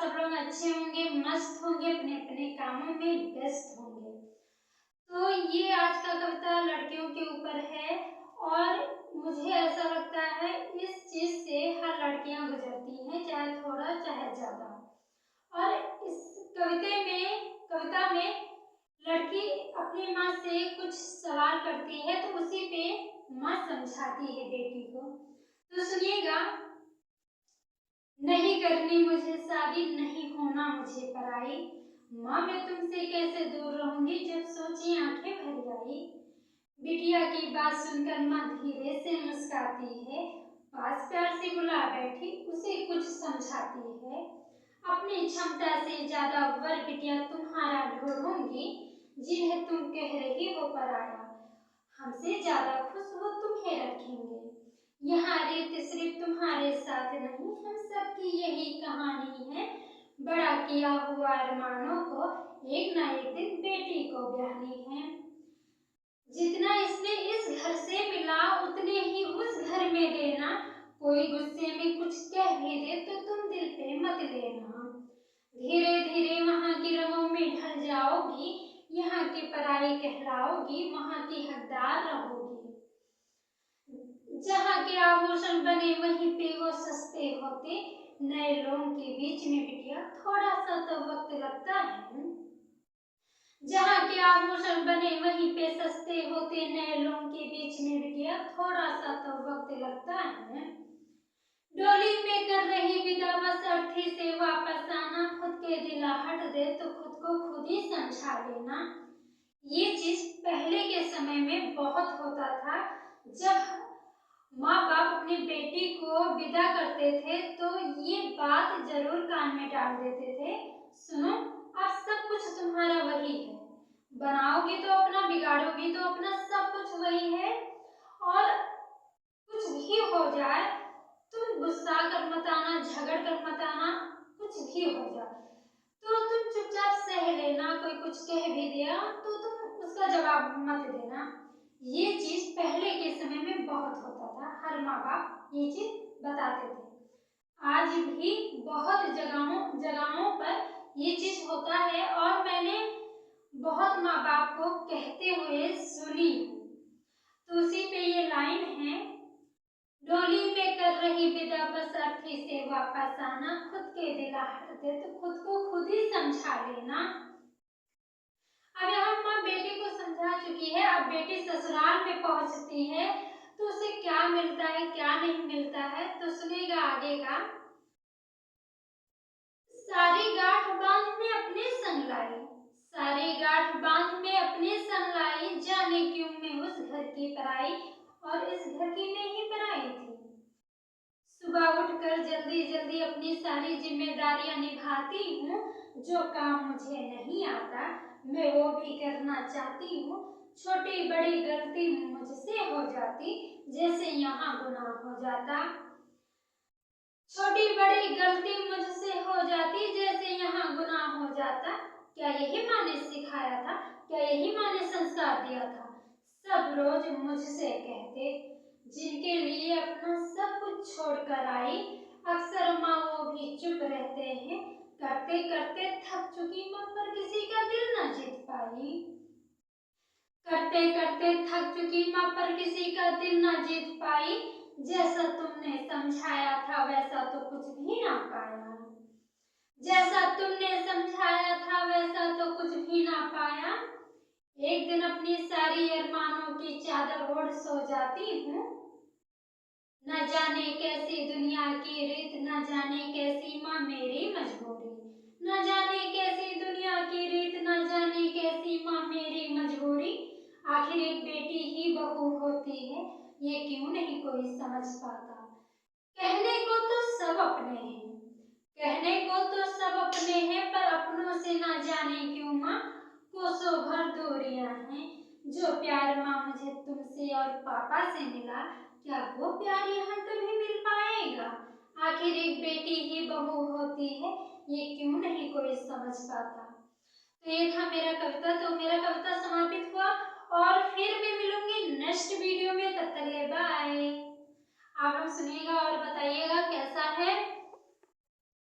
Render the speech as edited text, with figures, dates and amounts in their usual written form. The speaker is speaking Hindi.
सब लोग अच्छे होंगे, मस्त होंगे, अपने अपने कामों में व्यस्त होंगे। तो ये आज का कविता लड़कियों के ऊपर है और मुझे ऐसा लगता है इस चीज से हर लड़कियां गुजरती हैं, चाहे थोड़ा चाहे ज्यादा। और इस कविता में लड़की अपनी माँ से कुछ सवाल करती है तो उसी पे माँ समझाती है बेटी को। तो सुनिएगा। नहीं करनी मुझे शादी, नहीं होना मुझे पराई, माँ मैं तुमसे कैसे दूर रहूंगी, जब सोची आंखें भर आई। बिटिया की बात सुनकर माँ धीरे से मुस्काती है, पास प्यार से बुला बैठी उसे कुछ समझाती है। अपनी क्षमता से ज्यादा वर बिटिया तुम्हारा ढूंढूंगी, जिन्हें तुम कह रही हो पराया, हमसे ज्यादा खुश वो तुम्हें रखेंगे। यहाँ रीत सिर्फ तुम्हारे साथ नहीं, हम सबकी यही कहानी है, बड़ा किया हुआ अरमानों को एक ना एक दिन बेटी को ब्याहनी है। जितना इसने इस घर से मिला उतने ही उस घर में देना, कोई गुस्से में कुछ कह भी दे तो तुम दिल पे मत लेना। धीरे धीरे वहाँ की रंगों में ढल जाओगी, यहाँ की पराई कहलाओगी, वहाँ की हकदार रहोगी। जहाँ के आभूषण बने वहीं पे वो सस्ते होते, नए लोगों के बीच में बिटिया थोड़ा सा तो वक्त लगता है। जहाँ के आभूषण बने वहीं पे सस्ते होते, नए लोगों के बीच में बिटिया थोड़ा सा तो वक्त लगता है। डोली में कर रही विदा बस अर्थी से वापस आना, खुद के दिलाहट दे तो खुद को खुद ही समझा लेना। ये चीज पहले के समय में बहुत होता था। जब माँ बाप अपनी बेटी को विदा करते थे तो ये बात जरूर कान में डाल देते थे, सुनो अब सब कुछ तुम्हारा वही है, बनाओगी तो अपना, बिगाड़ोगी तो अपना, सब कुछ वही है। और कुछ भी हो जाए तुम गुस्सा कर मत आना, झगड़ कर मत आना, कुछ भी हो जाए तो तुम चुपचाप सह लेना। कोई कुछ कह भी दिया तो तुम उसका जवाब मत देना। ये चीज पहले के समय में बहुत होता था, हर माँ बाप ये चीज बताते थे। आज भी बहुत जगहों पर ये चीज होता है और मैंने बहुत माँ बाप को कहते हुए सुनी। तो उसी पे ये लाइन है, डोली में कर रही विदा बस अर्थी से वापस आना, खुद के दिलाहट दे तो खुद को खुद ही समझा लेना। अब यहाँ माँ बेटी को समझा चुकी है, अब बेटी ससुराल में पहुंचती है तो उसे क्या मिलता है क्या नहीं मिलता है, तो सुनेगा आगे का। सारी गांठ बांध में अपने संग लाई, सारी गांठ बांध में अपने संग लाई, जाने क्यों मैं उस घर की पराई और इस घर की मैं ही पराई थी। सुबह उठकर जल्दी जल्दी अपनी सारी जिम्मेदारियां निभाती हूँ, जो काम मुझे नहीं आता मैं वो भी करना चाहती हूँ। छोटी बड़ी गलती मुझसे हो जाती, जैसे यहाँ गुनाह हो जाता। छोटी बड़ी गलती मुझसे हो जाती, जैसे यहाँ गुनाह हो जाता। क्या यही माँ ने सिखाया था, क्या यही माँ ने संस्कार दिया था? सब रोज मुझसे कहते, जिनके लिए अपना सब कुछ छोड़कर आई, अक्सर माँ वो भी चुप रहते हैं। करते करते थक चुकी माँ पर किसी का दिल न जीत पाई, करते करते थक चुकी माँ पर किसी का दिल न जीत पाई। जैसा तुमने समझाया था वैसा तो कुछ भी ना पाया, जैसा तुमने समझाया था वैसा तो कुछ भी ना पाया। एक दिन अपनी सारी अरमानों की चादर ओढ़ सो जाती हूँ, न जाने कैसी दुनिया की रीत, न जाने कैसी माँ मेरी मजबूरी, न जाने कैसी दुनिया की रीत, न जाने कैसी माँ मेरी मजबूरी। आखिर एक बेटी ही बहू होती है, ये क्यों नहीं कोई समझ पाता। कहने को तो सब अपने हैं, कहने को तो सब अपने हैं, पर अपनों से न जाने क्यों माँ कोसों भर दूरियां हैं। जो प्यार माँ मुझे तुमसे और पापा से मिला, क्या वो प्यार यहाँ कभी मिल पाएगा। आखिर एक बेटी ही बहू होती है, ये क्यों नहीं कोई समझ पाता। तो ये था मेरा कविता। तो मेरा कविता समापित हुआ और फिर मैं मिलूंगी नेक्स्ट वीडियो में, तब तक ले बाय। आप लोग सुनिएगा और बताइएगा कैसा